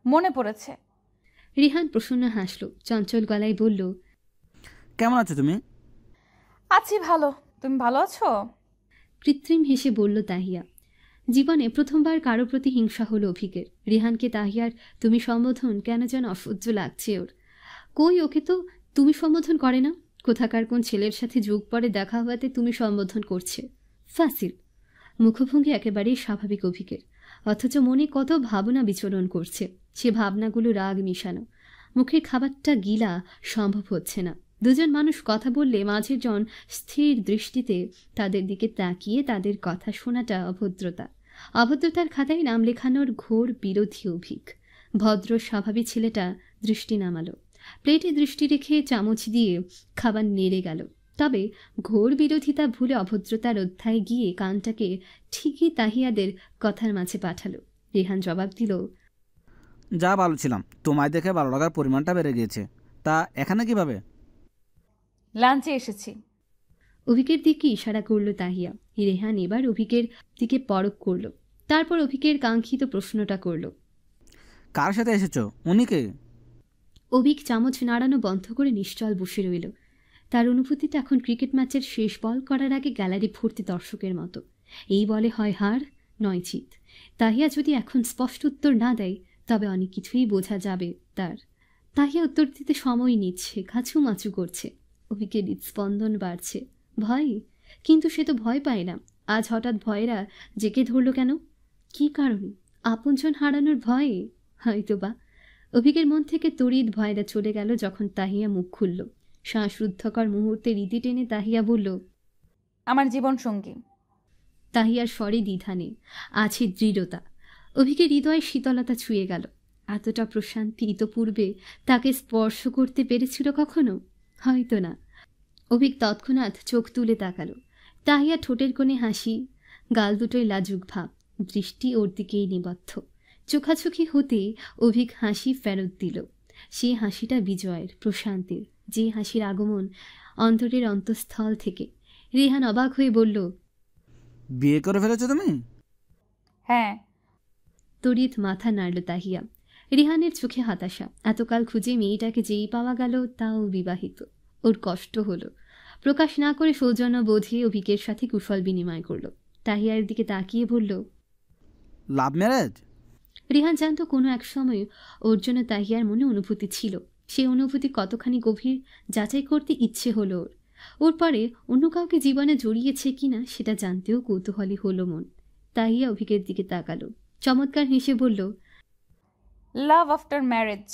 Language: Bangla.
মনে পড়েছে। রিহান প্রসন্ন হাসল, চঞ্চল গলায় বলল, কেমন আছো তুমি? আছি ভালো, তুমি ভালো আছো? কৃত্রিম হেসে বলল তাহিয়া। জীবনে প্রথমবার কারো প্রতি হিংসা হলো অভিকের। রিহানকে তাহিয়ার তুমি সম্বোধন কেন যেন অসহ্য লাগছে ওর। কই, ওকে তো তুমি সম্বোধন করে না। কোথাকার কোন ছেলের সাথে যুগ পরে দেখা হওয়াতে তুমি সম্বোধন করছে। ফাসিল। মুখভঙ্গি একেবারেই স্বাভাবিক অভিকের, অথচ মনে কত ভাবনা বিচরণ করছে। সে ভাবনাগুলো রাগ মিশানো। মুখের খাবারটা গিলা সম্ভব হচ্ছে না। দুজন মানুষ কথা বললে মাঝের জন স্থির দৃষ্টিতে তাদের দিকে তাকিয়ে তাদের কথা শোনাটা অভদ্রতা। অভদ্রতার খাতায় নাম লেখানোর ঘোর বিরোধী অভিক। ভদ্র স্বভাবী ছেলেটা দৃষ্টি নামালো, প্লেটে দৃষ্টি রেখে চামচ দিয়ে খাবার নেড়ে গেল। তবে ঘোর বিরোধিতা ভুলে অভদ্রতার অধ্যায় গিয়ে কানটাকে ঠিকই তাহিয়াদের কথার মাঝে পাঠালো। রেহান জবাব দিল, যা ভালো ছিলাম, তোমায় দেখে ভালো লাগার পরিমাণটা বেড়ে গিয়েছে। তা এখানে কিভাবে? লাঞ্চে এসেছি। অভিকের দিকে ইশারা করল তাহিয়া। রেহান এবার অভিকের দিকে পরখ করল, তারপর অভিকের কাঙ্ক্ষিত প্রশ্নটা করল, কার সাথে এসেছো? উনি কে? অভিক চামচ নাড়ানো বন্ধ করে নিশ্চল বসে রইল। তার অনুভূতিটা এখন ক্রিকেট ম্যাচের শেষ বল করার আগে গ্যালারি ভর্তি দর্শকের মতো। এই বলে হয় হার, নয় জিত। তাহিয়া যদি এখন স্পষ্ট উত্তর না দেয় তবে অনেক কিছুই বোঝা যাবে তার। তাহিয়া উত্তর দিতে সময় নিচ্ছে, কাছুমাচু করছে। অভিকের হৃদস্পন্দন বাড়ছে। ভয়? কিন্তু সে তো ভয় পায় না। আজ হঠাৎ ভয়েরা জেকে ধরল কেন? কি কারণে? আপনজন হারানোর ভয়ে হয়তো বা। অভিকের মন থেকে তড়িৎ ভয়টা চলে গেল যখন তাহিয়া মুখ খুলল। শ্বাসরুদ্ধকর মুহূর্তে রীতি টেনে তাহিয়া বলল, আমার জীবন সঙ্গী। তাহিয়ার স্বরে দ্বিধা নেই, আছে দৃঢ়তা। অভিকের হৃদয়ে শীতলতা ছুঁয়ে গেল। এতটা প্রশান্তি ইতপূর্বে তাকে স্পর্শ করতে পেরেছিল কখনো? হয়তো না। অভিক তৎক্ষণাৎ চোখ তুলে তাকালো। তাহিয়া ঠোঁটের কোণে হাসি, গাল দুটোই লাজুক ভাব, দৃষ্টি ওর দিকেই নিবদ্ধ। চোখাচোখি হতে অভিক হাসি ফেরত দিল। সে হাসিটা বিজয়ের, প্রশান্তির, যে হাসির আগমন অন্তরের অন্তঃস্থল থেকে। রেহান অবাক হয়ে বলল, বিয়ে করে ফেলেছো তুমি? হ্যাঁ। তড়িৎ মাথা নাড়ল তাহিয়া। রিহানের চোখে হতাশা। এতকাল খুঁজে মেয়েটাকে যেই পাওয়া গেল তাও বিবাহিত। ওর কষ্ট হলো। প্রকাশ না করে সৌজন্য বোধে অভিকের সাথে কুশল বিনিময় করল। তাহিয়ার দিকে তাকিয়ে বলল, লাভ ম্যারেজ? রিহান জানত কোনো এক সময় ওর জন্য তাহিয়ার মনে অনুভূতি ছিল। সেই অনুভূতি কতখানি গভীর যাচাই করতে ইচ্ছে হলো ওর। ওর পরে অন্য কাউকে জীবনে জড়িয়েছে কিনা সেটা জানতেও কৌতূহলী হলো মন। তাহিয়া অভিকের দিকে তাকালো, চমৎকার হেসে বলল, লাভ আফটার ম্যারেজ।